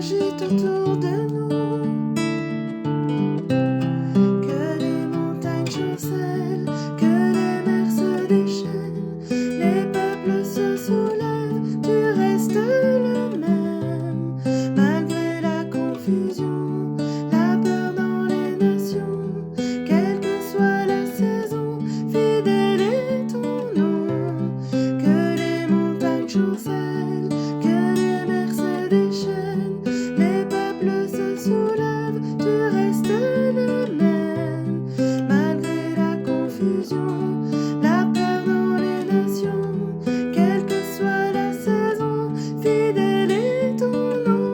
s'agite autour de nous, que les montagnes chancellent, que les mers se déchaînent, les peuples se soulèvent, tu restes le même, malgré la confusion, la peur dans les nations, quelle que soit la saison, fidèle est ton nom, que les montagnes chancellent, que les mers se déchaînent, les peuples se soulèvent, tu restes le même, malgré la confusion, la peur dans les nations, quelle que soit la saison, fidèle est ton nom.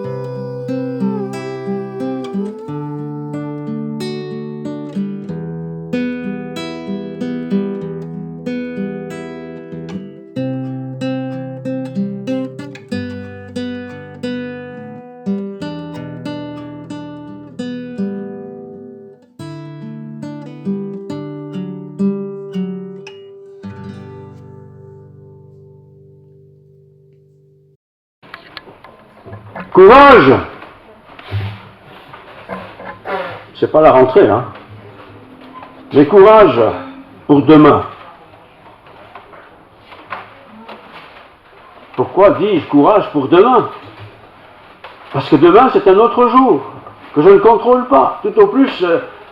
Courage! C'est pas la rentrée, hein. Mais courage pour demain. Pourquoi dis-je courage pour demain? Parce que demain c'est un autre jour que je ne contrôle pas. Tout au plus,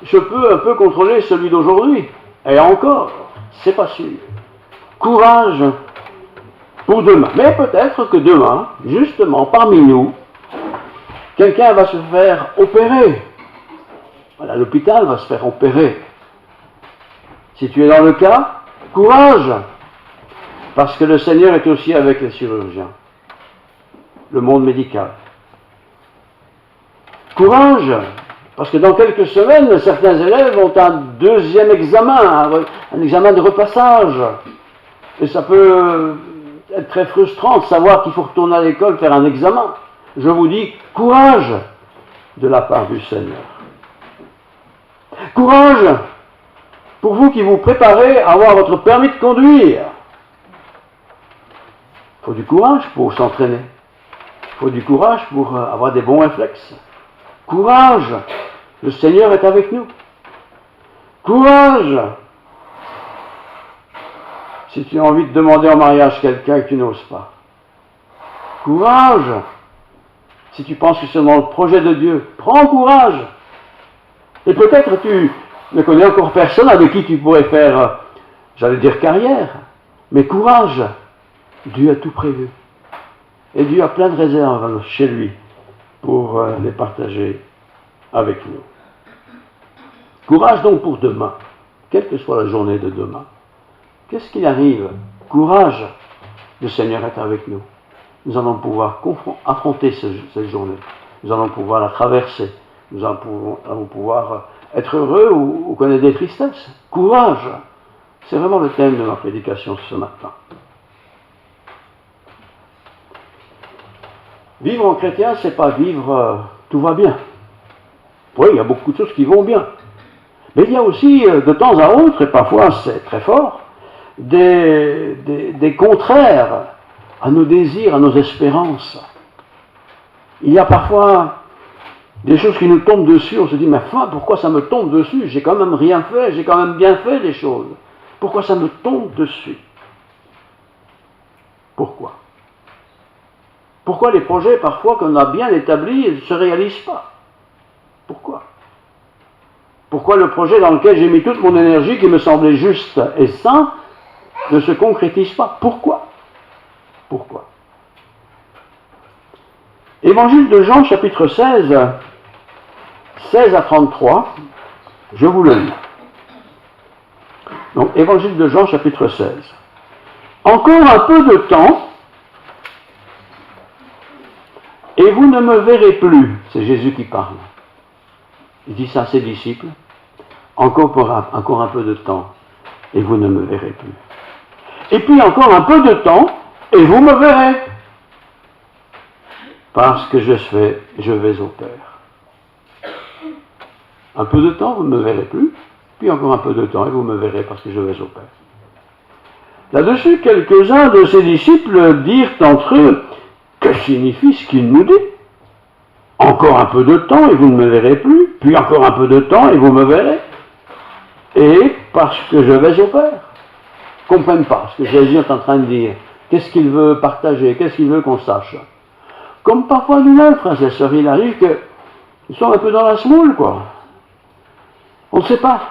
je peux un peu contrôler celui d'aujourd'hui. Et encore, c'est pas sûr. Courage pour demain. Mais peut-être que demain, justement, parmi nous, quelqu'un va se faire opérer. Voilà, l'hôpital va se faire opérer. Si tu es dans le cas, courage, parce que le Seigneur est aussi avec les chirurgiens, le monde médical. Courage, parce que dans quelques semaines, certains élèves ont un deuxième examen, un examen de repassage. Et ça peut être très frustrant de savoir qu'il faut retourner à l'école faire un examen. Je vous dis, courage de la part du Seigneur. Courage pour vous qui vous préparez à avoir votre permis de conduire. Il faut du courage pour s'entraîner. Il faut du courage pour avoir des bons réflexes. Courage, le Seigneur est avec nous. Courage, si tu as envie de demander en mariage quelqu'un et que tu n'oses pas. Courage, si tu penses que c'est dans le projet de Dieu, prends courage. Et peut-être tu ne connais encore personne avec qui tu pourrais faire, j'allais dire carrière, mais courage, Dieu a tout prévu. Et Dieu a plein de réserves chez lui pour les partager avec nous. Courage donc pour demain, quelle que soit la journée de demain. Qu'est-ce qu'il arrive? Courage, le Seigneur est avec nous. Nous allons pouvoir affronter cette journée. Nous allons pouvoir la traverser. Nous allons pouvoir être heureux ou connaître des tristesses. Courage, c'est vraiment le thème de ma prédication ce matin. Vivre en chrétien, c'est pas vivre tout va bien. Oui, il y a beaucoup de choses qui vont bien. Mais il y a aussi, de temps à autre, et parfois c'est très fort, des contraires à nos désirs, à nos espérances. Il y a parfois des choses qui nous tombent dessus, on se dit, mais enfin, pourquoi ça me tombe dessus? J'ai quand même rien fait, j'ai quand même bien fait les choses. Pourquoi ça me tombe dessus? Pourquoi? Pourquoi les projets, parfois, qu'on a bien établis, ne se réalisent pas? Pourquoi? Pourquoi le projet dans lequel j'ai mis toute mon énergie, qui me semblait juste et sain, ne se concrétise pas? Pourquoi? Pourquoi? Évangile de Jean, chapitre 16, 16 à 33, je vous le lis. Donc, Évangile de Jean, chapitre 16. Encore un peu de temps, et vous ne me verrez plus. C'est Jésus qui parle. Il dit ça à ses disciples. Encore un peu de temps, et vous ne me verrez plus. Et puis encore un peu de temps, et vous me verrez. Parce que je vais au Père. Un peu de temps, vous ne me verrez plus. Puis encore un peu de temps, et vous me verrez parce que je vais au Père. Là-dessus, quelques-uns de ses disciples dirent entre eux, que signifie ce qu'il nous dit? Encore un peu de temps et vous ne me verrez plus, puis encore un peu de temps et vous me verrez. Et parce que je vais au Père. Ils ne comprennent pas ce que Jésus est en train de dire. Qu'est-ce qu'il veut partager, qu'est-ce qu'il veut qu'on sache. Comme parfois nous-mêmes, frères et sœurs, il arrive que nous sommes un peu dans la semoule, quoi. On ne sait pas.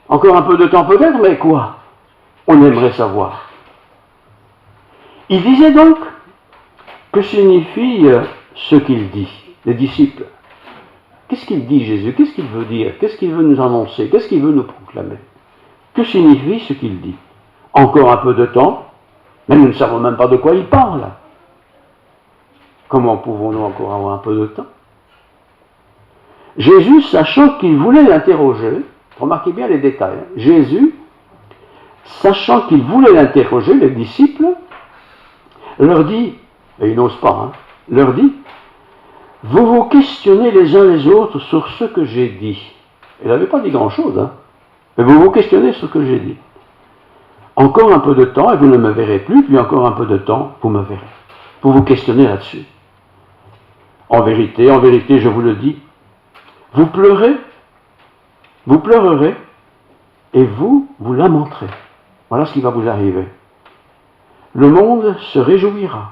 Encore un peu de temps peut-être, mais quoi? On aimerait savoir. Il disait donc, que signifie ce qu'il dit, les disciples? Qu'est-ce qu'il dit Jésus? Qu'est-ce qu'il veut dire? Qu'est-ce qu'il veut nous annoncer? Qu'est-ce qu'il veut nous proclamer? Que signifie ce qu'il dit? Encore un peu de temps, mais nous ne savons même pas de quoi il parle. Comment pouvons-nous encore avoir un peu de temps? Jésus, sachant qu'il voulait l'interroger, remarquez bien les détails, Jésus, sachant qu'il voulait l'interroger, les disciples, leur dit, et ils n'osent pas, leur dit, vous vous questionnez les uns les autres sur ce que j'ai dit. Il n'avait pas dit grand-chose, mais vous vous questionnez sur ce que j'ai dit. Encore un peu de temps et vous ne me verrez plus, puis encore un peu de temps, vous me verrez. Vous vous questionnez là-dessus. En vérité, je vous le dis, vous pleurerez, et vous lamenterez. Voilà ce qui va vous arriver. Le monde se réjouira.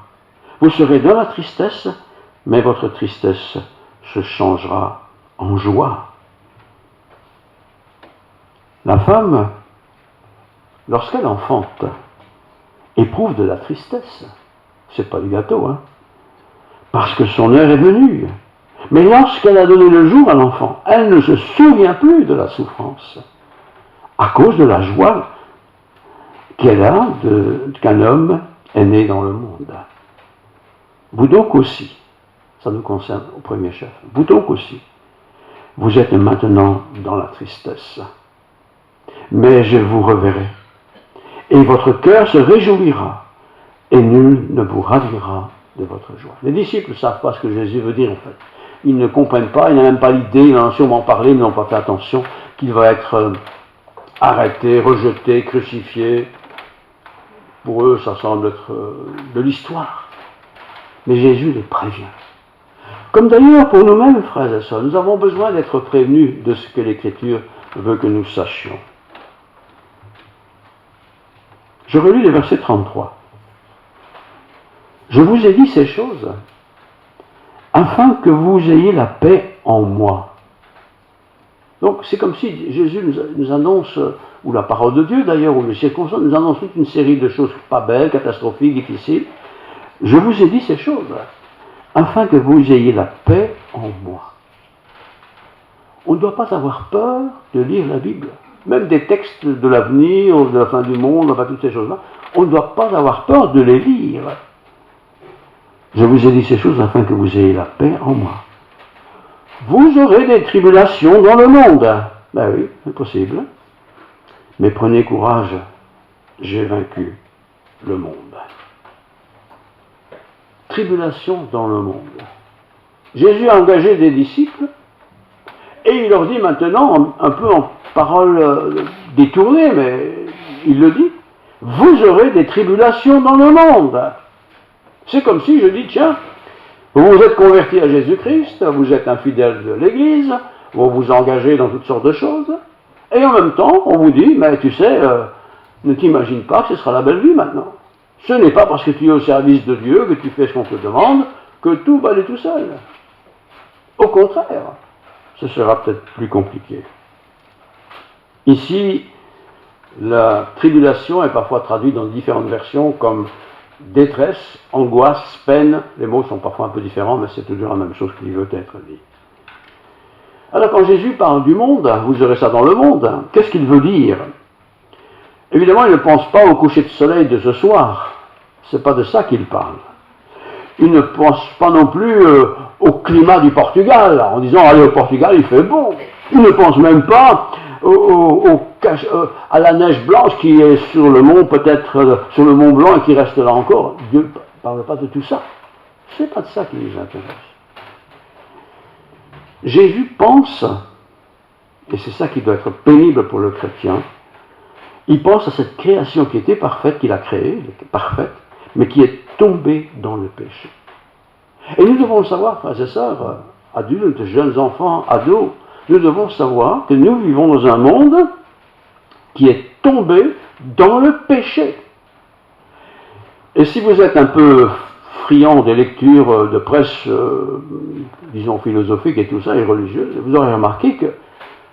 Vous serez dans la tristesse, mais votre tristesse se changera en joie. La femme, lorsqu'elle enfante, éprouve de la tristesse. C'est pas du gâteau, parce que son heure est venue. Mais lorsqu'elle a donné le jour à l'enfant, elle ne se souvient plus de la souffrance, à cause de la joie qu'elle a qu'un homme est né dans le monde. Vous donc aussi, ça nous concerne au premier chef, vous donc aussi, vous êtes maintenant dans la tristesse. Mais je vous reverrai, et votre cœur se réjouira, et nul ne vous ravira de votre joie. Les disciples ne savent pas ce que Jésus veut dire en fait. Ils ne comprennent pas, ils n'ont même pas l'idée, ils en ont sûrement parlé, mais ils n'ont pas fait attention qu'il va être arrêté, rejeté, crucifié. Pour eux, ça semble être de l'histoire. Mais Jésus les prévient. Comme d'ailleurs pour nous-mêmes, frères et sœurs, nous avons besoin d'être prévenus de ce que l'Écriture veut que nous sachions. Je relis le verset 33. Je vous ai dit ces choses afin que vous ayez la paix en moi. Donc c'est comme si Jésus nous annonce, ou la parole de Dieu d'ailleurs, ou les circonstances, nous annonce toute une série de choses pas belles, catastrophiques, difficiles. Je vous ai dit ces choses afin que vous ayez la paix en moi. On ne doit pas avoir peur de lire la Bible. Même des textes de l'avenir, de la fin du monde, enfin toutes ces choses-là, on ne doit pas avoir peur de les lire. Je vous ai dit ces choses afin que vous ayez la paix en moi. Vous aurez des tribulations dans le monde. Ben oui, c'est possible. Mais prenez courage, j'ai vaincu le monde. Tribulation dans le monde. Jésus a engagé des disciples et il leur dit maintenant, un peu en parole détournée, mais il le dit, vous aurez des tribulations dans le monde. C'est comme si je dis, tiens, vous vous êtes converti à Jésus-Christ, vous êtes un fidèle de l'Église, vous vous engagez dans toutes sortes de choses, et en même temps, on vous dit, mais tu sais, ne t'imagine pas que ce sera la belle vie maintenant. Ce n'est pas parce que tu es au service de Dieu, que tu fais ce qu'on te demande, que tout va aller tout seul. Au contraire, ce sera peut-être plus compliqué. Ici, la tribulation est parfois traduite dans différentes versions comme détresse, angoisse, peine. Les mots sont parfois un peu différents, mais c'est toujours la même chose qui veut être dit. Alors quand Jésus parle du monde, vous aurez ça dans le monde, qu'est-ce qu'il veut dire? Évidemment, il ne pense pas au coucher de soleil de ce soir. C'est pas de ça qu'il parle. Il ne pense pas non plus au climat du Portugal, en disant, allez au Portugal, il fait bon. Il ne pense même pas à la neige blanche qui est sur le mont, peut-être sur le mont Blanc et qui reste là encore. Dieu ne parle pas de tout ça. C'est pas de ça qui les intéresse. Jésus pense, et c'est ça qui doit être pénible pour le chrétien, il pense à cette création qui était parfaite, qu'il a créée, parfaite, mais qui est tombée dans le péché. Et nous devons le savoir, frères et sœurs, adultes, jeunes enfants, ados, nous devons savoir que nous vivons dans un monde qui est tombé dans le péché. Et si vous êtes un peu friand des lectures de presse, disons philosophique et tout ça, et religieuse, vous aurez remarqué que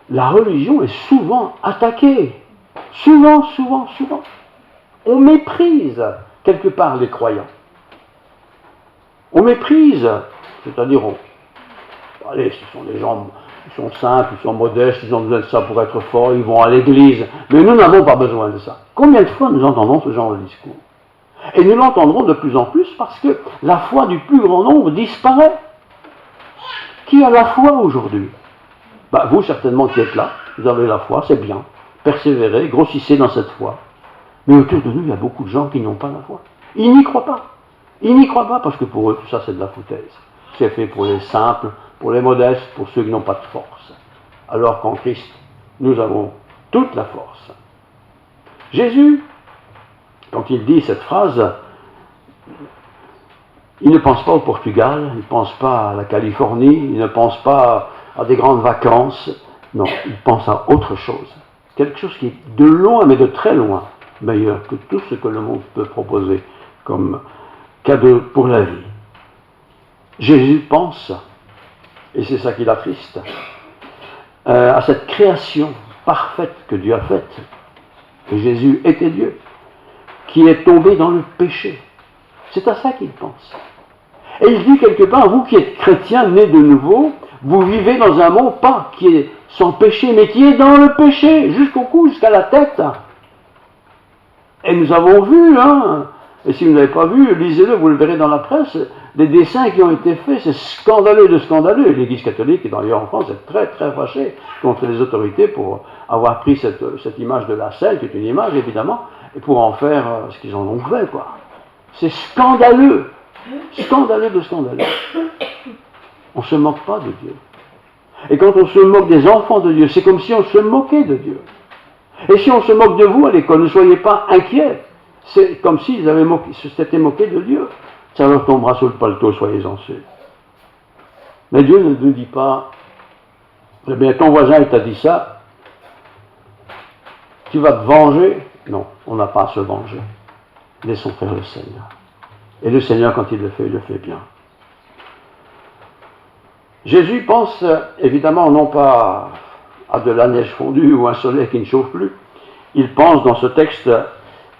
la religion est souvent attaquée. Souvent. On méprise quelque part les croyants. On méprise, c'est-à-dire, allez, ce sont des gens, ils sont simples, ils sont modestes, ils ont besoin de ça pour être forts, ils vont à l'église. Mais nous n'avons pas besoin de ça. Combien de fois nous entendons ce genre de discours? Et nous l'entendrons de plus en plus parce que la foi du plus grand nombre disparaît. Qui a la foi aujourd'hui? Vous, certainement, qui êtes là, vous avez la foi, c'est bien. Persévérez, grossissez dans cette foi. Mais autour de nous, il y a beaucoup de gens qui n'ont pas la foi. Ils n'y croient pas. Ils n'y croient pas parce que pour eux, tout ça, c'est de la foutaise. C'est fait pour les simples, pour les modestes, pour ceux qui n'ont pas de force. Alors qu'en Christ, nous avons toute la force. Jésus, quand il dit cette phrase, il ne pense pas au Portugal, il ne pense pas à la Californie, il ne pense pas à des grandes vacances. Non, il pense à autre chose. Quelque chose qui est de loin, mais de très loin, meilleur que tout ce que le monde peut proposer comme cadeau pour la vie. Jésus pense, et c'est ça qui l'attriste, à cette création parfaite que Dieu a faite, que Jésus était Dieu, qui est tombé dans le péché. C'est à ça qu'il pense. Et il dit quelque part, vous qui êtes chrétiens, nés de nouveau, vous vivez dans un monde pas qui est sans péché, mais qui est dans le péché, jusqu'au cou, jusqu'à la tête. Et nous avons vu, et si vous n'avez pas vu, lisez-le, vous le verrez dans la presse, des dessins qui ont été faits, c'est scandaleux de scandaleux. L'Église catholique, et d'ailleurs en France, est très très fâchée contre les autorités pour avoir pris cette image de la selle, qui est une image évidemment, et pour en faire ce qu'ils en ont fait, quoi. C'est scandaleux. Scandaleux de scandaleux. On ne se moque pas de Dieu. Et quand on se moque des enfants de Dieu, c'est comme si on se moquait de Dieu. Et si on se moque de vous à l'école, ne soyez pas inquiets. C'est comme s'ils s'étaient moqués de Dieu. Ça leur tombera sur le paletot, soyez-en sûrs. Mais Dieu ne nous dit pas, eh bien, ton voisin, il t'a dit ça, tu vas te venger. Non, on n'a pas à se venger. Laissons faire le Seigneur. Et le Seigneur, quand il le fait bien. Jésus pense, évidemment, non pas à de la neige fondue ou un soleil qui ne chauffe plus. Il pense dans ce texte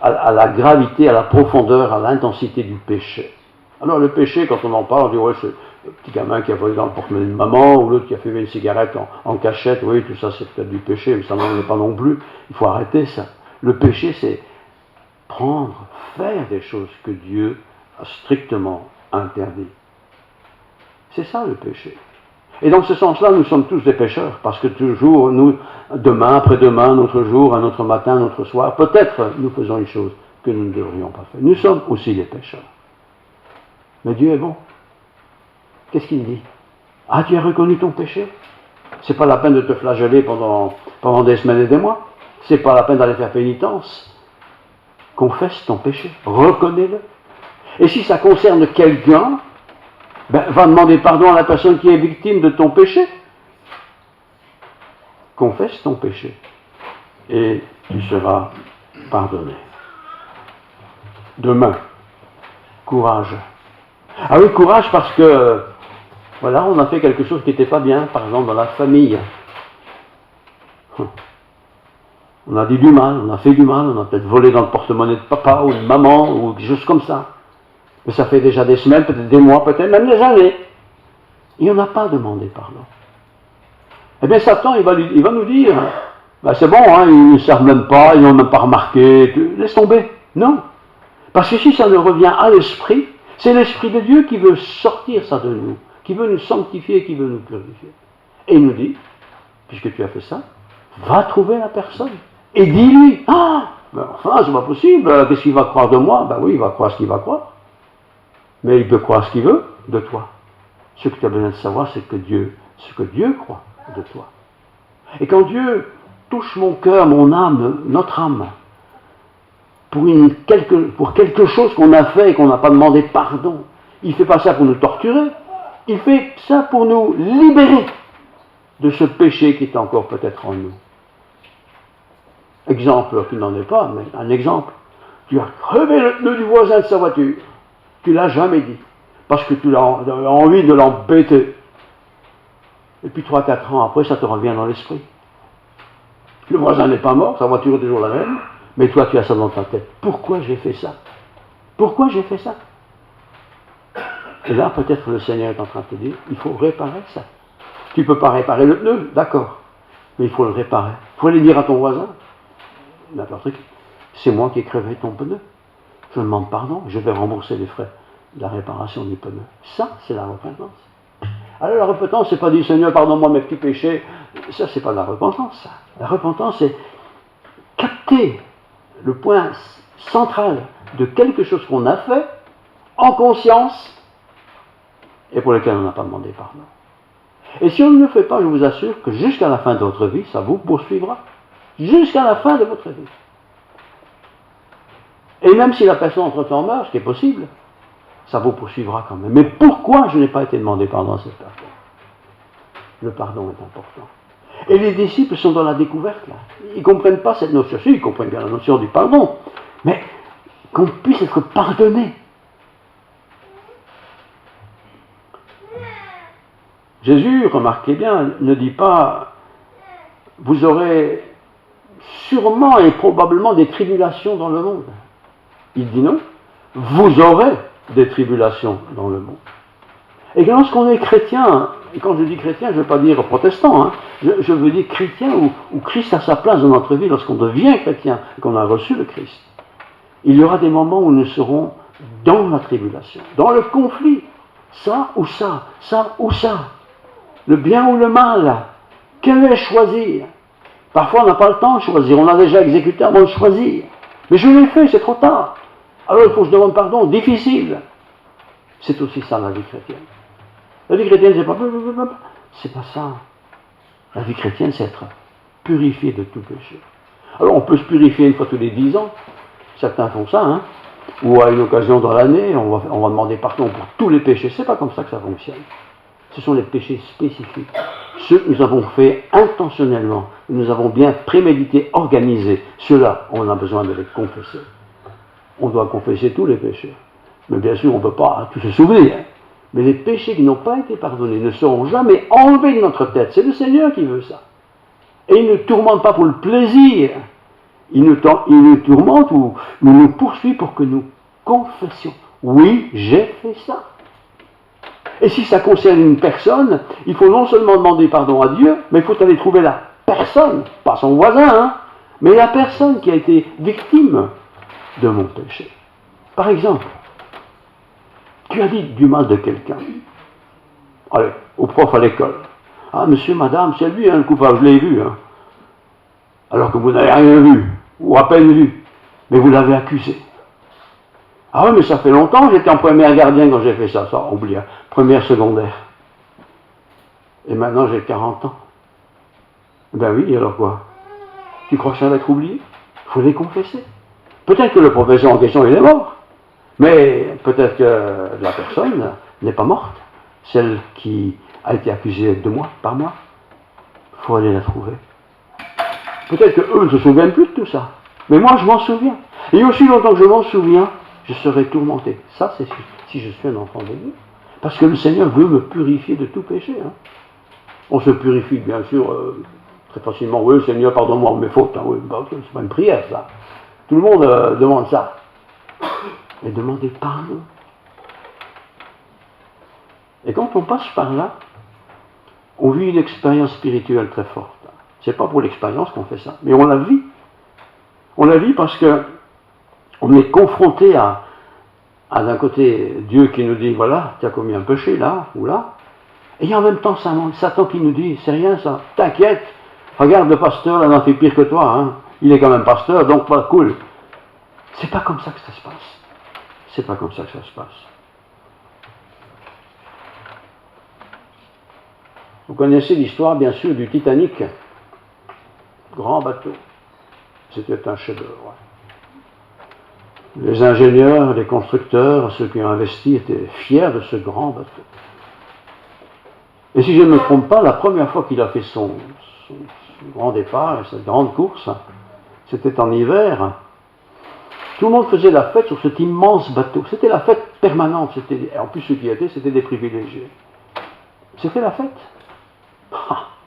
à la gravité, à la profondeur, à l'intensité du péché. Alors le péché, quand on en parle, on dit, ouais, c'est le petit gamin qui a volé dans le porte-monnaie de maman, ou l'autre qui a fumé une cigarette en cachette, oui, tout ça c'est peut-être du péché, mais ça n'en est pas non plus. Il faut arrêter ça. Le péché, c'est faire des choses que Dieu a strictement interdites. C'est ça le péché. Et dans ce sens-là, nous sommes tous des pécheurs, parce que toujours, nous, demain, après-demain, notre jour, un autre matin, un autre soir, peut-être nous faisons une chose que nous ne devrions pas faire. Nous sommes aussi des pécheurs. Mais Dieu est bon. Qu'est-ce qu'il dit? Ah, tu as reconnu ton péché? C'est pas la peine de te flageller pendant des semaines et des mois. C'est pas la peine d'aller faire pénitence. Confesse ton péché. Reconnais-le. Et si ça concerne quelqu'un, va demander pardon à la personne qui est victime de ton péché. Confesse ton péché. Et tu seras pardonné. Demain, courage. Ah oui, courage parce que, voilà, on a fait quelque chose qui n'était pas bien, par exemple dans la famille. On a dit du mal, on a fait du mal, on a peut-être volé dans le porte-monnaie de papa ou de maman ou quelque chose comme ça. Mais ça fait déjà des semaines, peut-être des mois, peut-être même des années. Et on n'a pas demandé pardon. Eh bien, Satan, il va nous dire, c'est bon, ils ne savent même pas, ils n'ont même pas remarqué, laisse tomber. Non. Parce que si ça nous revient à l'esprit, c'est l'Esprit de Dieu qui veut sortir ça de nous, qui veut nous sanctifier, qui veut nous purifier. Et il nous dit, puisque tu as fait ça, va trouver la personne. Et dis-lui, enfin, c'est pas possible, qu'est-ce qu'il va croire de moi? Oui, il va croire ce qu'il va croire. Mais il peut croire ce qu'il veut de toi. Ce que tu as besoin de savoir, c'est ce que Dieu croit de toi. Et quand Dieu touche mon cœur, mon âme, notre âme, pour quelque chose qu'on a fait et qu'on n'a pas demandé pardon, Il ne fait pas ça pour nous torturer. Il fait ça pour nous libérer de ce péché qui est encore peut-être en nous. Exemple qui n'en est pas, mais un exemple. Tu as crevé le pneu du voisin de sa voiture. Tu ne l'as jamais dit. Parce que tu as envie de l'embêter. Et puis 3-4 ans après, ça te revient dans l'esprit. Le voisin n'est pas mort, sa voiture est toujours la même, mais toi tu as ça dans ta tête. Pourquoi j'ai fait ça? Pourquoi j'ai fait ça? Et là, peut-être le Seigneur est en train de te dire, il faut réparer ça. Tu ne peux pas réparer le pneu, d'accord, mais il faut le réparer. Il faut aller dire à ton voisin, n'importe qui, c'est moi qui ai crevé ton pneu. Je demande pardon, je vais rembourser les frais de la réparation du pneu. Ça, c'est la repentance. Alors la repentance, c'est pas dire Seigneur, pardonne-moi mes petits péchés. Ça, c'est pas de la repentance, ça. La repentance, c'est capter le point central de quelque chose qu'on a fait en conscience et pour lequel on n'a pas demandé pardon. Et si on ne le fait pas, je vous assure que jusqu'à la fin de votre vie, ça vous poursuivra. Jusqu'à la fin de votre vie. Et même si la personne entre-temps meurt, ce qui est possible, ça vous poursuivra quand même. Mais pourquoi je n'ai pas été demandé pardon à cette personne? Le pardon est important. Et les disciples sont dans la découverte là. Ils ne comprennent pas cette notion. Si, ils comprennent bien la notion du pardon. Mais qu'on puisse être pardonné. Jésus, remarquez bien, ne dit pas vous aurez sûrement et probablement des tribulations dans le monde. Il dit non, vous aurez des tribulations dans le monde. Et lorsqu'on est chrétien, et quand je dis chrétien, je ne veux pas dire protestant, hein, je veux dire chrétien où Christ a sa place dans notre vie lorsqu'on devient chrétien et qu'on a reçu le Christ. Il y aura des moments où nous serons dans la tribulation, dans le conflit, ça ou ça, ça ou ça, le bien ou le mal, quel est choisir? Parfois on n'a pas le temps de choisir, on a déjà exécuté avant de choisir. Mais je l'ai fait, c'est trop tard. Alors il faut que je demande pardon, difficile. C'est aussi ça la vie chrétienne. La vie chrétienne, c'est pas ça. La vie chrétienne, c'est être purifié de tout péché. Alors on peut se purifier une fois tous les 10 ans. Certains font ça, hein. Ou à une occasion dans l'année, on va demander pardon pour tous les péchés. C'est pas comme ça que ça fonctionne. Ce sont les péchés spécifiques. Ceux que nous avons fait intentionnellement, nous avons bien prémédité, organisé. Ceux-là, on a besoin de les confesser. On doit confesser tous les péchés. Mais bien sûr, on ne peut pas tout se souvenir. Mais les péchés qui n'ont pas été pardonnés ne seront jamais enlevés de notre tête. C'est le Seigneur qui veut ça. Et il ne tourmente pas pour le plaisir. Il nous tourmente ou nous poursuit pour que nous confessions. Oui, j'ai fait ça. Et si ça concerne une personne, il faut non seulement demander pardon à Dieu, mais il faut aller trouver la personne, pas son voisin, hein, mais la personne qui a été victime de mon péché. Par exemple, tu as dit du mal de quelqu'un. Allez, au prof à l'école. Ah, monsieur, madame, c'est lui, hein, le coupable, je l'ai vu. Hein. Alors que vous n'avez rien vu, ou à peine vu, mais vous l'avez accusé. Ah oui, mais ça fait longtemps, j'étais en première gardien quand j'ai fait ça, oublie, hein, première secondaire. Et maintenant j'ai 40 ans. Ben oui, alors quoi? Tu crois que ça va être oublié? Il faut les confesser. Peut-être que le professeur en question, il est mort. Mais peut-être que la personne n'est pas morte. Celle qui a été accusée de moi, par moi. Il faut aller la trouver. Peut-être qu'eux ne se souviennent plus de tout ça. Mais moi, je m'en souviens. Et aussi longtemps que je m'en souviens, je serai tourmenté. Ça, c'est si je suis un enfant de Dieu. Parce que le Seigneur veut me purifier de tout péché. Hein. On se purifie, bien sûr, très facilement. Oui, Seigneur, pardonne-moi mes fautes. Hein. Oui, bah, c'est pas une prière, ça. Tout le monde demande ça. Mais demandez pardon. Et quand on passe par là, on vit une expérience spirituelle très forte. C'est pas pour l'expérience qu'on fait ça, mais on la vit. On la vit parce que on est confronté à d'un côté Dieu qui nous dit voilà, tu as commis un péché là ou là, et en même temps Satan qui nous dit c'est rien ça, t'inquiète, regarde le pasteur, là, il en fait pire que toi, hein. Il est quand même pasteur, donc pas cool. C'est pas comme ça que ça se passe. C'est pas comme ça que ça se passe. Vous connaissez l'histoire, bien sûr, du Titanic. Grand bateau. C'était un chef-d'œuvre. Les ingénieurs, les constructeurs, ceux qui ont investi étaient fiers de ce grand bateau. Et si je ne me trompe pas, la première fois qu'il a fait son grand départ, cette grande course, c'était en hiver. Tout le monde faisait la fête sur cet immense bateau. C'était la fête permanente. Et en plus, ceux qui étaient, c'était des privilégiés. C'était la fête.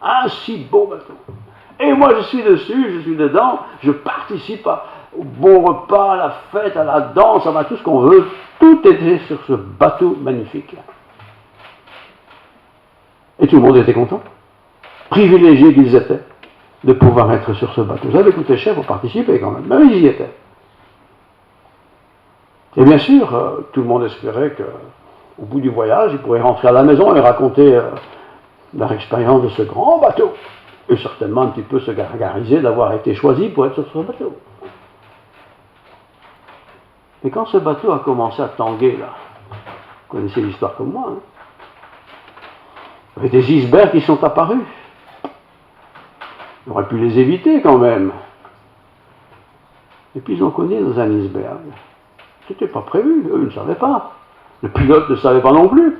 Un si beau bateau. Et moi, je suis dessus, je suis dedans, je participe au bon repas, à la fête, à la danse, à tout ce qu'on veut. Tout était sur ce bateau magnifique. Et tout le monde était content. Privilégiés qu'ils étaient de pouvoir être sur ce bateau. Ça avait coûté cher pour participer quand même, mais ils y étaient. Et bien sûr, tout le monde espérait qu'au bout du voyage, ils pourraient rentrer à la maison et raconter leur expérience de ce grand bateau. Et certainement un petit peu se gargariser d'avoir été choisi pour être sur ce bateau. Et quand ce bateau a commencé à tanguer, là, vous connaissez l'histoire comme moi, hein, il y avait des icebergs qui sont apparus. On aurait pu les éviter quand même. Et puis ils ont cogné dans un iceberg. C'était pas prévu, eux ne savaient pas. Le pilote ne savait pas non plus.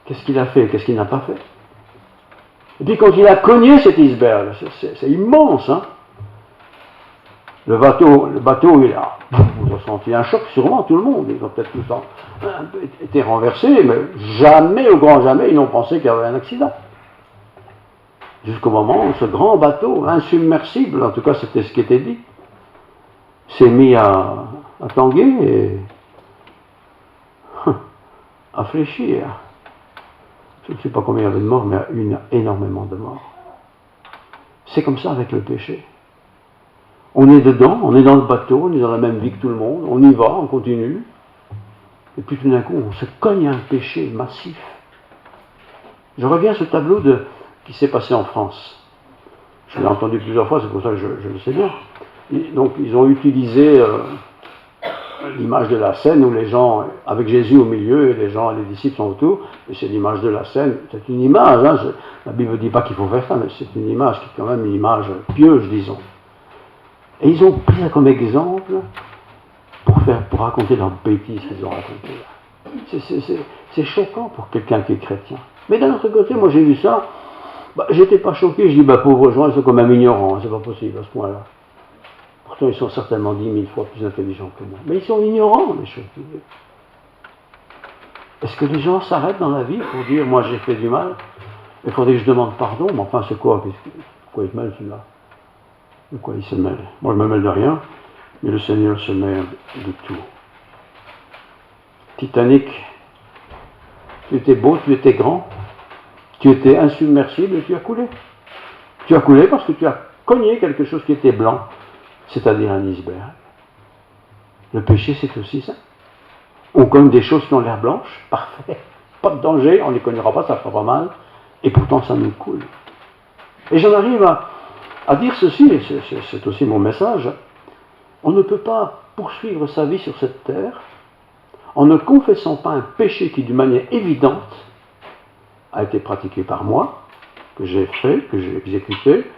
Qu'est-ce qu'il a fait, qu'est-ce qu'il n'a pas fait? Et puis quand il a cogné cet iceberg, c'est immense, hein. Le bateau, il a, vous avez senti un choc, sûrement tout le monde. Ils ont peut-être tous été renversés, mais jamais, au grand jamais, ils n'ont pensé qu'il y avait un accident. Jusqu'au moment où ce grand bateau, insubmersible, en tout cas c'était ce qui était dit, s'est mis à tanguer et à fléchir. Je ne sais pas combien il y avait de morts, mais il y a énormément de morts. C'est comme ça avec le péché. On est dedans, on est dans le bateau, on est dans la même vie que tout le monde, on y va, on continue, et puis tout d'un coup on se cogne à un péché massif. Je reviens à ce tableau qui s'est passé en France. Je l'ai entendu plusieurs fois, c'est pour ça que je le sais bien. Donc ils ont utilisé l'image de la scène où les gens, avec Jésus au milieu et les disciples sont autour, et c'est l'image de la scène. C'est une image, hein, la Bible ne dit pas qu'il faut faire ça, mais c'est une image qui est quand même une image pieuse, disons. Et ils ont pris ça comme exemple pour raconter leurs bêtises qu'ils ont racontées. C'est choquant pour quelqu'un qui est chrétien. Mais d'un autre côté, moi j'ai vu ça, j'étais pas choqué, je dis, pauvres gens, ils sont quand même ignorants, hein, c'est pas possible à ce point-là. Pourtant, ils sont certainement 10 000 fois plus intelligents que moi. Mais ils sont ignorants, les choses. Est-ce que les gens s'arrêtent dans la vie pour dire, moi j'ai fait du mal, il faudrait que je demande pardon, mais enfin c'est quoi? Pourquoi il se mêle celui-là? De quoi il se mêle? Moi je me mêle de rien, mais le Seigneur se mêle de tout. Titanic, tu étais beau, tu étais grand, tu étais insubmersible et tu as coulé. Tu as coulé parce que tu as cogné quelque chose qui était blanc, c'est-à-dire un iceberg. Le péché, c'est aussi ça. On cogne des choses qui ont l'air blanches, parfait, pas de danger, on ne les cognera pas, ça fera pas mal, et pourtant ça nous coule. Et j'en arrive à dire ceci, et c'est aussi mon message, on ne peut pas poursuivre sa vie sur cette terre en ne confessant pas un péché qui, d'une manière évidente, a été pratiqué par moi, que j'ai fait, que j'ai exécuté,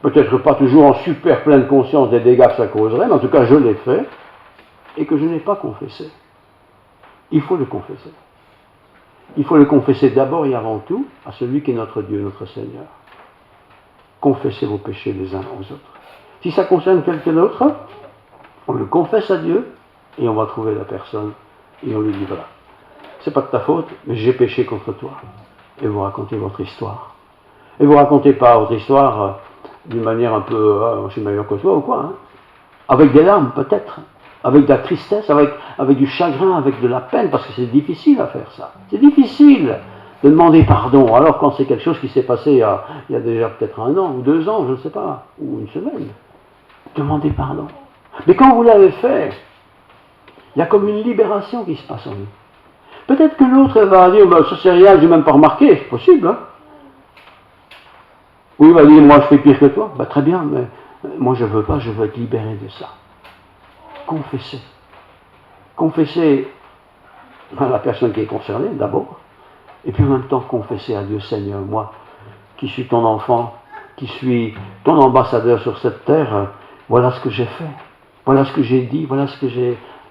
peut-être pas toujours en super pleine conscience des dégâts que ça causerait, mais en tout cas je l'ai fait, et que je n'ai pas confessé. Il faut le confesser. Il faut le confesser d'abord et avant tout à celui qui est notre Dieu, notre Seigneur. Confessez vos péchés les uns aux autres. Si ça concerne quelqu'un d'autre, on le confesse à Dieu, et on va trouver la personne, et on lui dit voilà, c'est pas de ta faute, mais j'ai péché contre toi. Et vous racontez votre histoire. Et vous racontez pas votre histoire d'une manière un peu, je suis meilleur que toi ou quoi, hein. Avec des larmes peut-être, avec de la tristesse, avec du chagrin, avec de la peine, parce que c'est difficile à faire ça. C'est difficile de demander pardon, alors quand c'est quelque chose qui s'est passé il y a déjà peut-être 1 an ou 2 ans, je ne sais pas, ou 1 semaine. Demandez pardon. Mais quand vous l'avez fait, il y a comme une libération qui se passe en nous. Peut-être que l'autre va dire, ça c'est rien, je n'ai même pas remarqué, c'est possible, hein. Ou il va dire, moi je fais pire que toi. Très bien, mais moi je veux pas, je veux être libéré de ça. Confessez. Confessez à la personne qui est concernée d'abord, et puis en même temps confessez à Dieu, Seigneur, moi qui suis ton enfant, qui suis ton ambassadeur sur cette terre, voilà ce que j'ai fait. voilà ce que j'ai dit, voilà ce que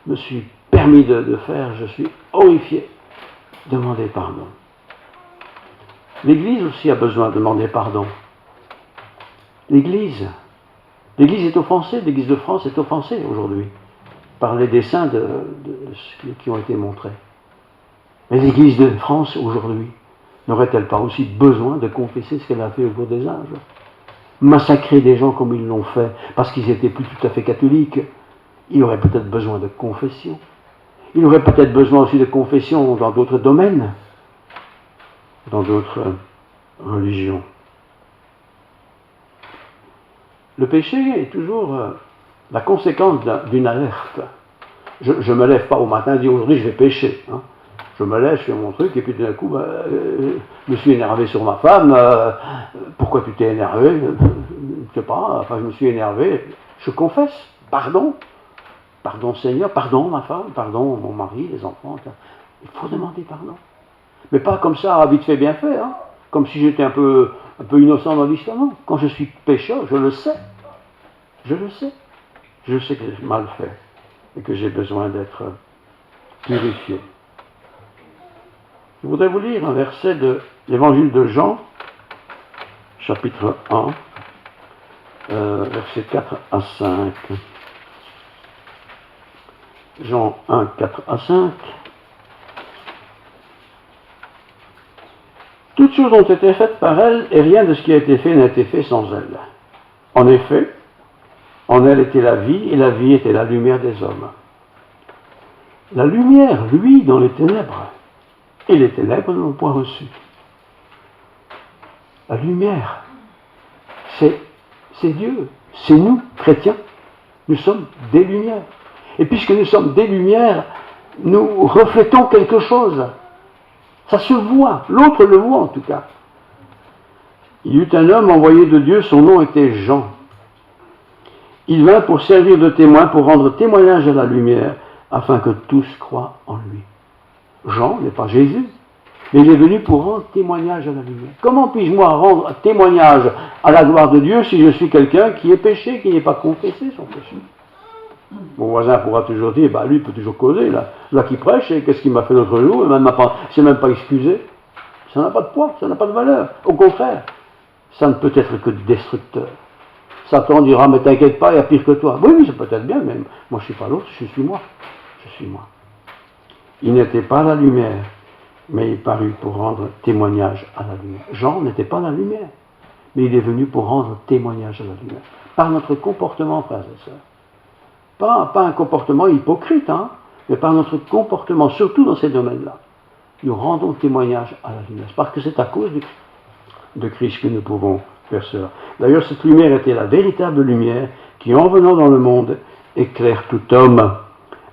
me suis permis de faire, je suis horrifié. Demandez pardon. L'Église aussi a besoin de demander pardon. L'Église est offensée, l'Église de France est offensée aujourd'hui par les dessins qui ont été montrés. Mais l'Église de France aujourd'hui n'aurait-elle pas aussi besoin de confesser ce qu'elle a fait au cours des âges? Massacrer des gens comme ils l'ont fait parce qu'ils n'étaient plus tout à fait catholiques, il aurait peut-être besoin de confession. Il aurait peut-être besoin aussi de confession dans d'autres domaines, dans d'autres religions. Le péché est toujours la conséquence d'une alerte. Je ne me lève pas au matin et dis aujourd'hui je vais pécher. Hein. Je me lève, je fais mon truc et puis tout d'un coup, je me suis énervé sur ma femme. Pourquoi tu t'es énervé? Je ne sais pas, enfin je me suis énervé. Je confesse, pardon. Pardon Seigneur, pardon ma femme, pardon mon mari, les enfants. Il faut demander pardon. Mais pas comme ça, vite fait, bien fait. Hein. Comme si j'étais un peu innocent dans l'histoire. Non. Quand je suis pécheur, je le sais. Je le sais. Je sais que j'ai mal fait et que j'ai besoin d'être purifié. Je voudrais vous lire un verset de l'évangile de Jean, chapitre 1, versets 4 à 5. Jean 1, 4 à 5. Toutes choses ont été faites par elle, et rien de ce qui a été fait n'a été fait sans elle. En effet, en elle était la vie, et la vie était la lumière des hommes. La lumière, lui, dans les ténèbres, et les ténèbres ne l'ont point reçu. La lumière, c'est Dieu, c'est nous, chrétiens. Nous sommes des lumières. Et puisque nous sommes des lumières, nous reflétons quelque chose. Ça se voit, l'autre le voit en tout cas. Il y eut un homme envoyé de Dieu, son nom était Jean. Il vint pour servir de témoin, pour rendre témoignage à la lumière, afin que tous croient en lui. Jean n'est pas Jésus, mais il est venu pour rendre témoignage à la lumière. Comment puis-je moi rendre témoignage à la gloire de Dieu si je suis quelqu'un qui est péché, qui n'est pas confessé son péché? Mon voisin pourra toujours dire, lui il peut toujours causer, là qui prêche, et qu'est-ce qu'il m'a fait l'autre jour, il ne s'est même pas excusé. Ça n'a pas de poids, ça n'a pas de valeur. Au contraire, ça ne peut être que destructeur. Satan dira, mais t'inquiète pas, il y a pire que toi. Oui, ça peut être bien, mais moi je ne suis pas l'autre, je suis moi. Je suis moi. Il n'était pas la lumière, mais il parut pour rendre témoignage à la lumière. Jean n'était pas la lumière, mais il est venu pour rendre témoignage à la lumière. Par notre comportement, frères et sœurs. Pas un comportement hypocrite, mais par notre comportement, surtout dans ces domaines-là. Nous rendons témoignage à la lumière. Parce que c'est à cause de Christ que nous pouvons faire cela. D'ailleurs, cette lumière était la véritable lumière qui, en venant dans le monde, éclaire tout homme.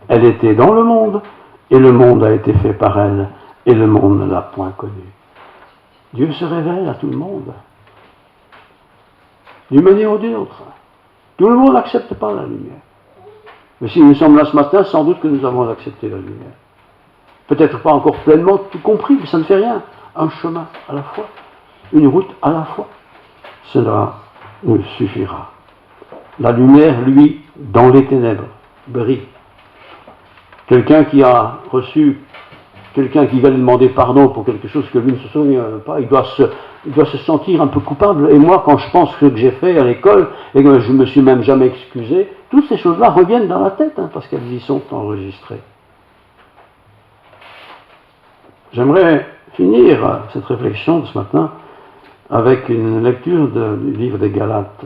Elle était dans le monde, et le monde a été fait par elle, et le monde ne l'a point connue. Dieu se révèle à tout le monde, d'une manière ou d'une autre. Tout le monde n'accepte pas la lumière. Mais si nous sommes là ce matin, sans doute que nous avons accepté la lumière. Peut-être pas encore pleinement tout compris, mais ça ne fait rien. Un chemin à la fois, une route à la fois. Cela nous suffira. La lumière, lui, dans les ténèbres, brille. Quelqu'un qui va lui demander pardon pour quelque chose que lui ne se souvient pas, il doit se sentir un peu coupable. Et moi, quand je pense ce que j'ai fait à l'école, et que je ne me suis même jamais excusé, toutes ces choses-là reviennent dans la tête, parce qu'elles y sont enregistrées. J'aimerais finir cette réflexion de ce matin avec une lecture du livre des Galates.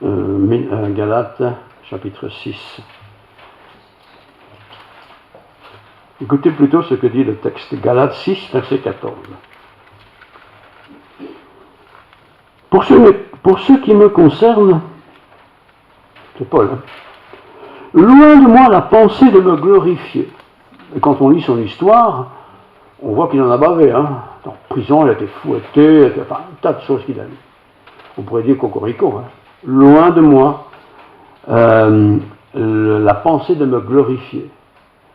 Galates, chapitre 6. Écoutez plutôt ce que dit le texte. Galates 6, verset 14. Pour ce qui me concerne, c'est Paul, loin de moi la pensée de me glorifier. Et quand on lit son histoire, on voit qu'il en a bavé. En prison, il a été fouetté, un tas de choses qu'il a dit. On pourrait dire cocorico. Loin de moi la pensée de me glorifier.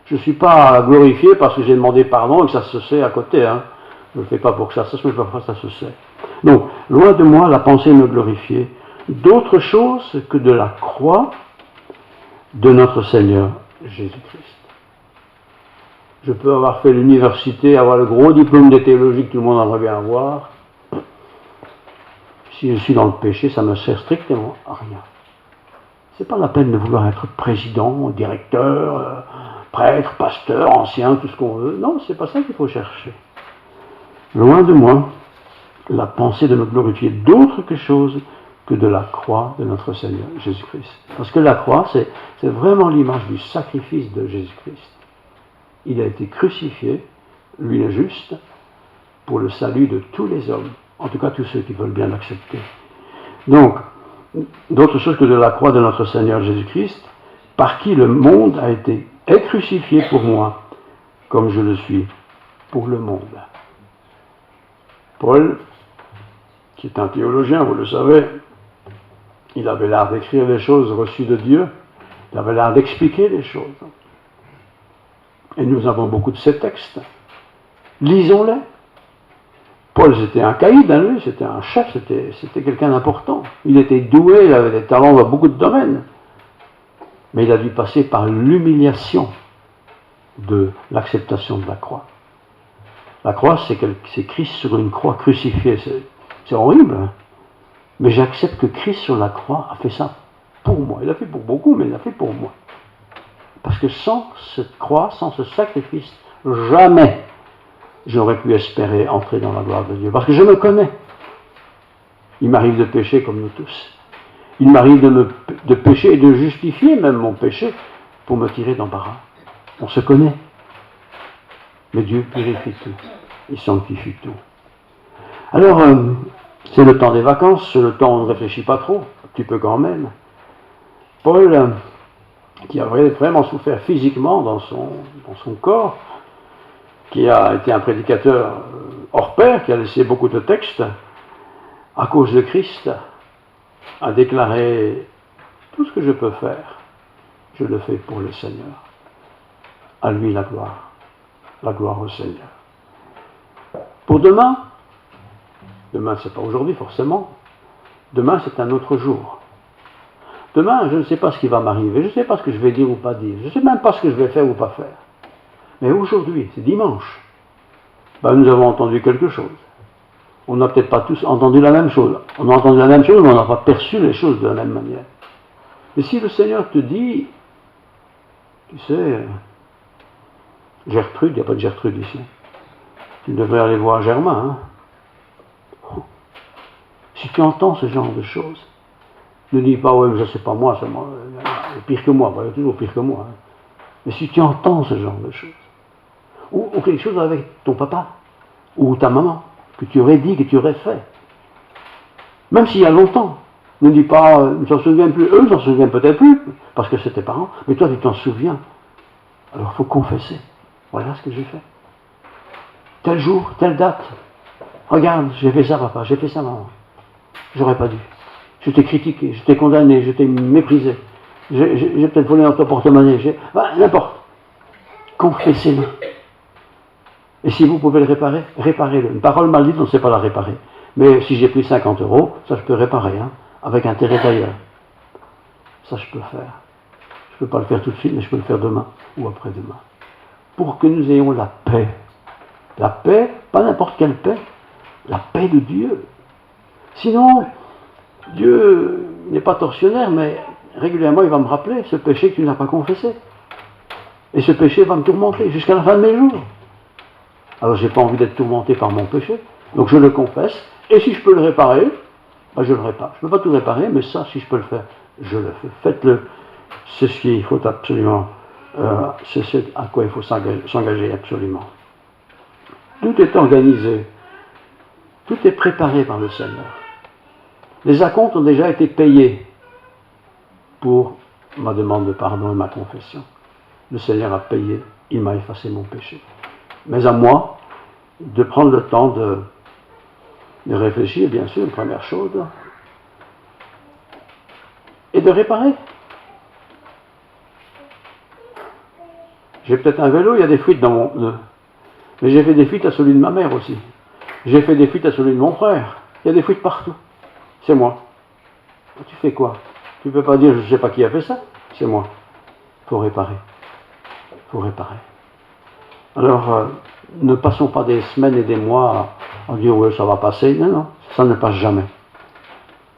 Je ne suis pas glorifié parce que j'ai demandé pardon et que ça se sait à côté. Je ne le fais pas pour que ça se sait, ça se sait. Donc, loin de moi la pensée de me glorifier d'autre chose que de la croix de notre Seigneur Jésus-Christ. Je peux avoir fait l'université, avoir le gros diplôme de théologie que tout le monde aimerait bien avoir. Si je suis dans le péché, ça ne me sert strictement à rien. C'est pas la peine de vouloir être président, directeur, prêtre, pasteur, ancien, tout ce qu'on veut. Non, c'est pas ça qu'il faut chercher. Loin de moi la pensée de me glorifier d'autre chose que de la croix de notre Seigneur Jésus-Christ. Parce que la croix, c'est vraiment l'image du sacrifice de Jésus-Christ. Il a été crucifié, lui le juste, pour le salut de tous les hommes, en tout cas tous ceux qui veulent bien l'accepter. Donc, d'autre chose que de la croix de notre Seigneur Jésus-Christ, par qui le monde est crucifié pour moi, comme je le suis pour le monde. Paul, qui est un théologien, vous le savez, il avait l'art d'écrire les choses reçues de Dieu, il avait l'art d'expliquer les choses. Et nous avons beaucoup de ces textes. Lisons-les. Paul, c'était un caïd, hein, lui, c'était un chef, c'était quelqu'un d'important. Il était doué, il avait des talents dans beaucoup de domaines. Mais il a dû passer par l'humiliation de l'acceptation de la croix. La croix, c'est Christ sur une croix crucifié. C'est horrible, hein. Mais j'accepte que Christ sur la croix a fait ça pour moi. Il l'a fait pour beaucoup, mais il l'a fait pour moi. Parce que sans cette croix, sans ce sacrifice, jamais j'aurais pu espérer entrer dans la gloire de Dieu. Parce que je me connais. Il m'arrive de pécher comme nous tous. Il m'arrive de pécher et de justifier même mon péché pour me tirer d'embarras. On se connaît. Mais Dieu purifie tout. Il sanctifie tout. Alors, c'est le temps des vacances, c'est le temps où on ne réfléchit pas trop, un petit peu quand même. Paul, qui a vraiment souffert physiquement dans son corps, qui a été un prédicateur hors pair, qui a laissé beaucoup de textes, à cause de Christ, a déclaré « Tout ce que je peux faire, je le fais pour le Seigneur. À lui la gloire au Seigneur. » Pour demain c'est pas aujourd'hui forcément, demain c'est un autre jour. Demain, je ne sais pas ce qui va m'arriver, je ne sais pas ce que je vais dire ou pas dire, je ne sais même pas ce que je vais faire ou pas faire. Mais aujourd'hui, c'est dimanche, nous avons entendu quelque chose. On n'a peut-être pas tous entendu la même chose. On a entendu la même chose, mais on n'a pas perçu les choses de la même manière. Mais si le Seigneur te dit, tu sais, Gertrude, il n'y a pas de Gertrude ici, tu devrais aller voir Germain, hein. Si tu entends ce genre de choses, ne dis pas, ouais, mais ça c'est pas moi, c'est pire que moi, il y a toujours pire que moi. Hein. Mais si tu entends ce genre de choses, ou quelque chose avec ton papa, ou ta maman, que tu aurais dit, que tu aurais fait, même s'il y a longtemps, ne dis pas, ne s'en souviennent plus, eux ne s'en souviennent peut-être plus, parce que c'est tes parents, mais toi tu t'en souviens. Alors il faut confesser, voilà ce que j'ai fait. Tel jour, telle date, regarde, j'ai fait ça papa, j'ai fait ça maman. J'aurais pas dû. Je t'ai critiqué, je t'ai condamné, je t'ai méprisé. J'ai peut-être volé dans ton porte-monnaie. N'importe. Confessez-le. Et si vous pouvez le réparer, réparez-le. Une parole mal dite, on ne sait pas la réparer. Mais si j'ai pris 50 €, ça je peux réparer, hein, avec intérêt d'ailleurs. Ça je peux faire. Je ne peux pas le faire tout de suite, mais je peux le faire demain ou après-demain. Pour que nous ayons la paix. La paix, pas n'importe quelle paix. La paix de Dieu. Sinon, Dieu n'est pas tortionnaire, mais régulièrement il va me rappeler ce péché que tu n'as pas confessé. Et ce péché va me tourmenter jusqu'à la fin de mes jours. Alors je n'ai pas envie d'être tourmenté par mon péché, donc je le confesse, et si je peux le réparer, je le répare. Je ne peux pas tout réparer, mais ça, si je peux le faire, je le fais. Faites-le. C'est ce qu'il faut absolument, c'est ce à quoi il faut s'engager absolument. Tout est organisé, tout est préparé par le Seigneur. Les acomptes ont déjà été payés pour ma demande de pardon et ma confession. Le Seigneur a payé, il m'a effacé mon péché. Mais à moi de prendre le temps de réfléchir, bien sûr, une première chose, et de réparer. J'ai peut-être un vélo, il y a des fuites dans mon pneu. Mais j'ai fait des fuites à celui de ma mère aussi. J'ai fait des fuites à celui de mon frère. Il y a des fuites partout. C'est moi. Tu fais quoi? Tu ne peux pas dire je ne sais pas qui a fait ça. C'est moi. faut réparer. Faut réparer. Alors, ne passons pas des semaines et des mois à dire oui, ça va passer. Non, non, ça ne passe jamais.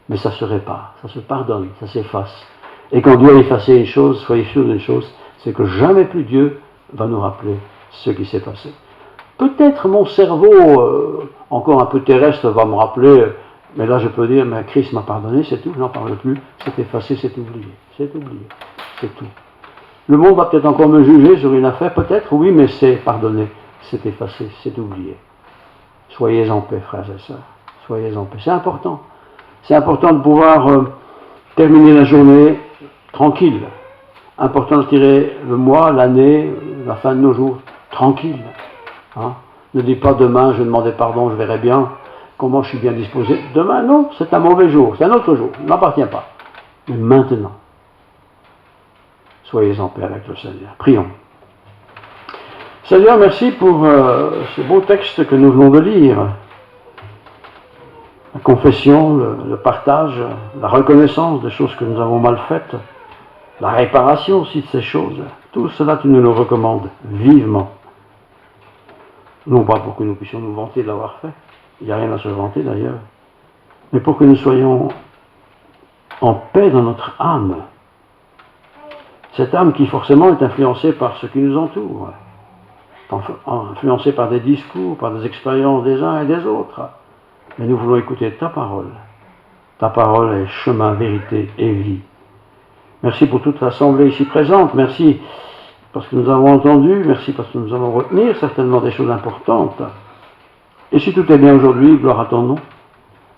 Mais ça se répare, ça se pardonne, ça s'efface. Et quand Dieu a effacé une chose, soyez sûr d'une chose, c'est que jamais plus Dieu va nous rappeler ce qui s'est passé. Peut-être mon cerveau, encore un peu terrestre, va me rappeler, mais là je peux dire, mais Christ m'a pardonné, c'est tout, je n'en parle plus, c'est effacé, c'est oublié, c'est tout. Le monde va peut-être encore me juger sur une affaire, peut-être, oui, mais c'est pardonné, c'est effacé, c'est oublié. Soyez en paix, frères et sœurs, soyez en paix, c'est important. C'est important de pouvoir terminer la journée tranquille. Important de tirer le mois, l'année, la fin de nos jours tranquille. Hein? Ne dis pas demain, je demandais pardon, je verrai bien comment je suis bien disposé. Demain, non, c'est un mauvais jour, c'est un autre jour, il n'appartient pas. Mais maintenant, soyez en paix avec le Seigneur. Prions. Seigneur, merci pour ce beau texte que nous venons de lire. La confession, le partage, la reconnaissance des choses que nous avons mal faites, la réparation aussi de ces choses. Tout cela, tu nous le recommandes vivement. Non pas pour que nous puissions nous vanter de l'avoir fait, il n'y a rien à se vanter d'ailleurs, mais pour que nous soyons en paix dans notre âme. Cette âme qui forcément est influencée par ce qui nous entoure, influencée par des discours, par des expériences des uns et des autres. Mais nous voulons écouter ta parole. Ta parole est chemin, vérité et vie. Merci pour toute l'assemblée ici présente. Merci parce que nous avons entendu. Merci parce que nous allons retenir certainement des choses importantes. Et si tout est bien aujourd'hui, gloire à ton nom.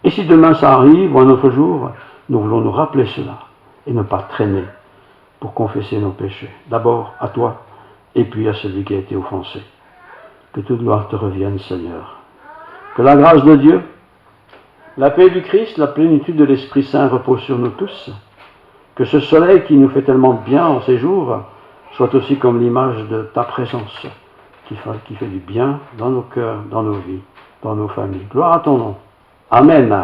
Et si demain ça arrive ou un autre jour, nous voulons nous rappeler cela et ne pas traîner pour confesser nos péchés. D'abord à toi et puis à celui qui a été offensé. Que toute gloire te revienne, Seigneur. Que la grâce de Dieu, la paix du Christ, la plénitude de l'Esprit Saint repose sur nous tous. Que ce soleil qui nous fait tellement de bien en ces jours soit aussi comme l'image de ta présence qui fait du bien dans nos cœurs, dans nos vies, dans nos familles. Gloire à ton nom. Amen.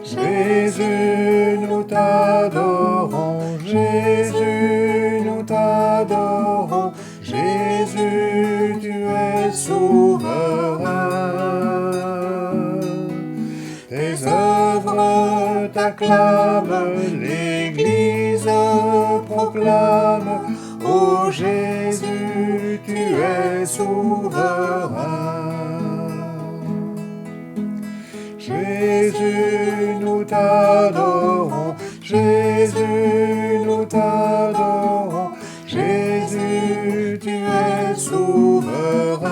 Jésus, nous t'adorons, Jésus, nous t'adorons, Jésus, tu es souverain. Tes œuvres t'acclament, l'Église proclame, ô Jésus, tu es souverain. Jésus, nous t'adorons, Jésus, nous t'adorons, Jésus, tu es souverain.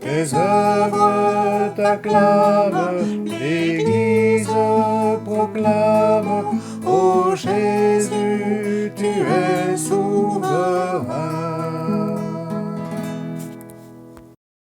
Tes œuvres t'acclament, l'Église proclame,